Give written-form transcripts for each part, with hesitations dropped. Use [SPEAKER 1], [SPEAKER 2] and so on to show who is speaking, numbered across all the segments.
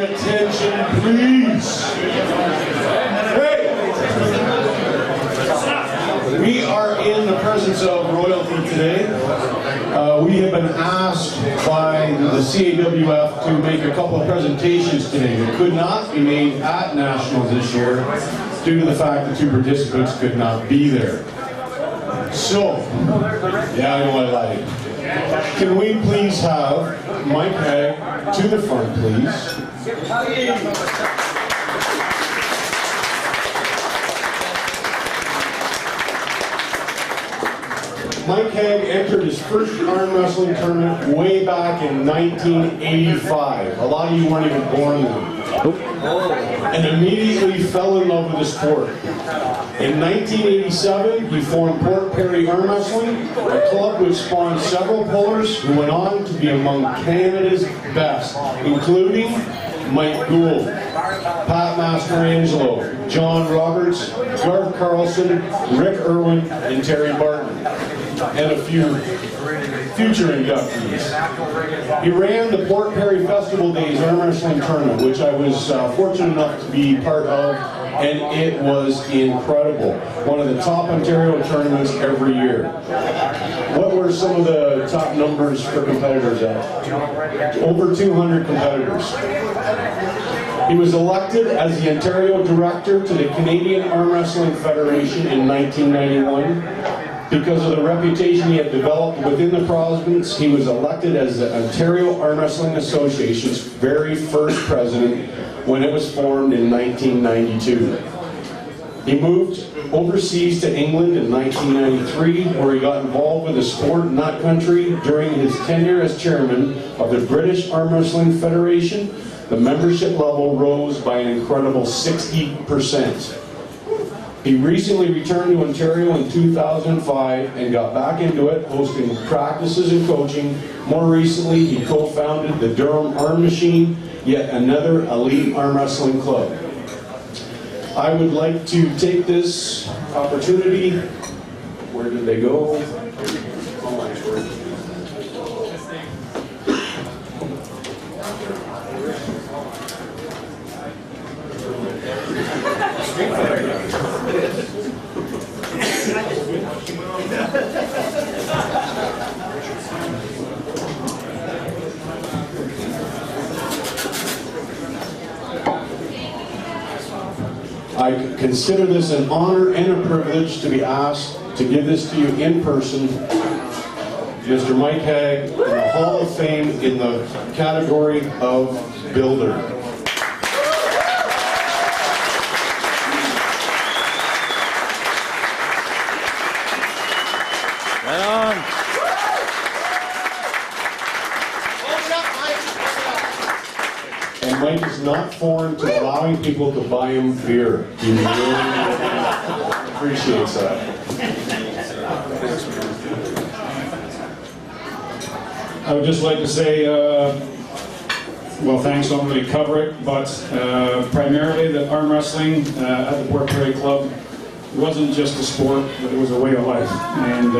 [SPEAKER 1] attention, please. Hey! We are in the presence of royalty today. We have been asked by the CAWF to make a couple of presentations today that could not be made at Nationals this year due to the fact that two participants could not be there. So, yeah, I know I lied. Can we please have Mike Hag to the front, please? Mike Hag entered his first arm wrestling tournament way back in 1985. A lot of you weren't even born then. And immediately fell in love with the sport. In 1987, he formed Port Perry Arm Wrestling, a club which spawned several pullers who went on to be among Canada's best, including Mike Gould, Pat Mastrangelo, John Roberts, Garth Carlson, Rick Irwin, and Terry Barton, and a few future inductees. He ran the Port Perry Festival Days Arm Wrestling Tournament, which I was fortunate enough to be part of, and it was incredible. One of the top Ontario tournaments every year. What were some of the top numbers for competitors at? Over 200 competitors. He was elected as the Ontario Director to the Canadian Arm Wrestling Federation in 1991. Because of the reputation he had developed within the province, he was elected as the Ontario Arm Wrestling Association's very first president when it was formed in 1992. He moved overseas to England in 1993, where he got involved with the sport in that country. During his tenure as chairman of the British Arm Wrestling Federation, the membership level rose by an incredible 60%. He recently returned to Ontario in 2005 and got back into it, hosting practices and coaching. More recently, he co-founded the Durham Arm Machine, yet another elite arm wrestling club. I would like to take this opportunity. Where did they go? I consider this an honor and a privilege to be asked to give this to you in person. Mr. Mike Hag in the Hall of Fame in the category of Builder.
[SPEAKER 2] Right on.
[SPEAKER 1] And Mike is not foreign to allowing people to buy him beer. He really appreciates that.
[SPEAKER 3] I would just like to say, well, thanks, don't really cover it, but primarily the arm wrestling at the Port Perry Club wasn't just a sport, but it was a way of life. And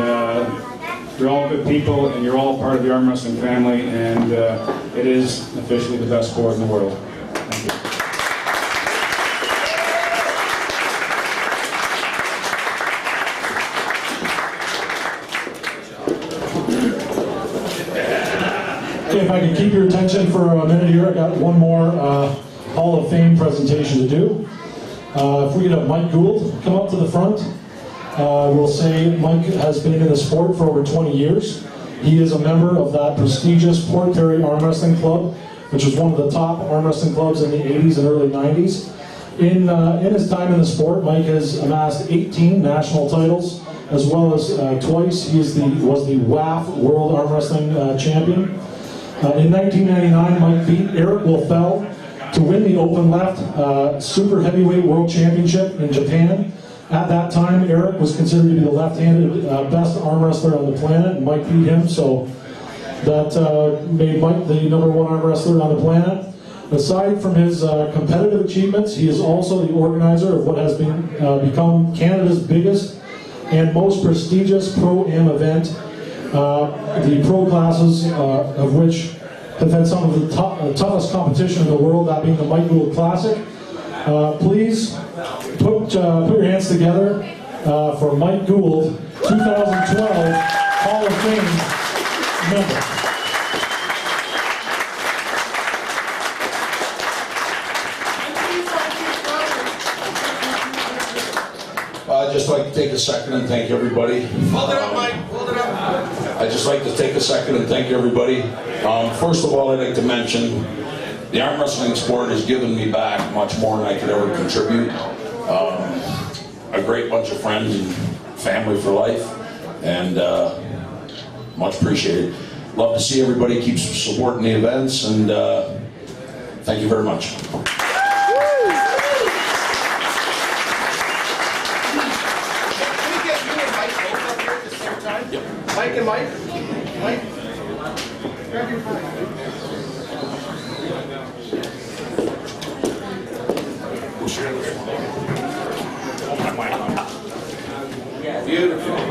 [SPEAKER 3] you're all good people, and you're all part of the arm wrestling family, and it is officially the best sport in the world. Thank you.
[SPEAKER 4] Okay, if I can keep your attention for a minute here, I got one more Hall of Fame presentation to do. If we could have Mike Gould come up to the front. We'll say Mike has been in the sport for over 20 years. He is a member of that prestigious Port Perry Arm Wrestling Club, which was one of the top arm wrestling clubs in the 80s and early 90s. In his time in the sport, Mike has amassed 18 national titles, as well as twice he was the WAF World Arm Wrestling Champion. In 1999, Mike beat Eric Wolfell to win the Open Left Super Heavyweight World Championship in Japan. At that time, Eric was considered to be the left-handed best arm wrestler on the planet, and Mike beat him, so that made Mike the #1 arm wrestler on the planet. Aside from his competitive achievements, he is also the organizer of what has become Canada's biggest and most prestigious Pro-Am event, the pro classes of which have had some of the toughest competition in the world, that being the Mike Gould Classic. Please put your hands together for Mike Gould, 2012 Hall of Fame member.
[SPEAKER 2] I'd just like to take a second and thank everybody.
[SPEAKER 5] Hold it up, Mike. Hold it up.
[SPEAKER 2] I'd just like to take a second and thank everybody. First of all, I'd like to mention the arm wrestling sport has given me back much more than I could ever contribute. A great bunch of friends and family for life, and much appreciated. Love to see everybody keep supporting the events, and thank you very much.
[SPEAKER 5] Mike and Mike? Mike? Grab your phone. Beautiful.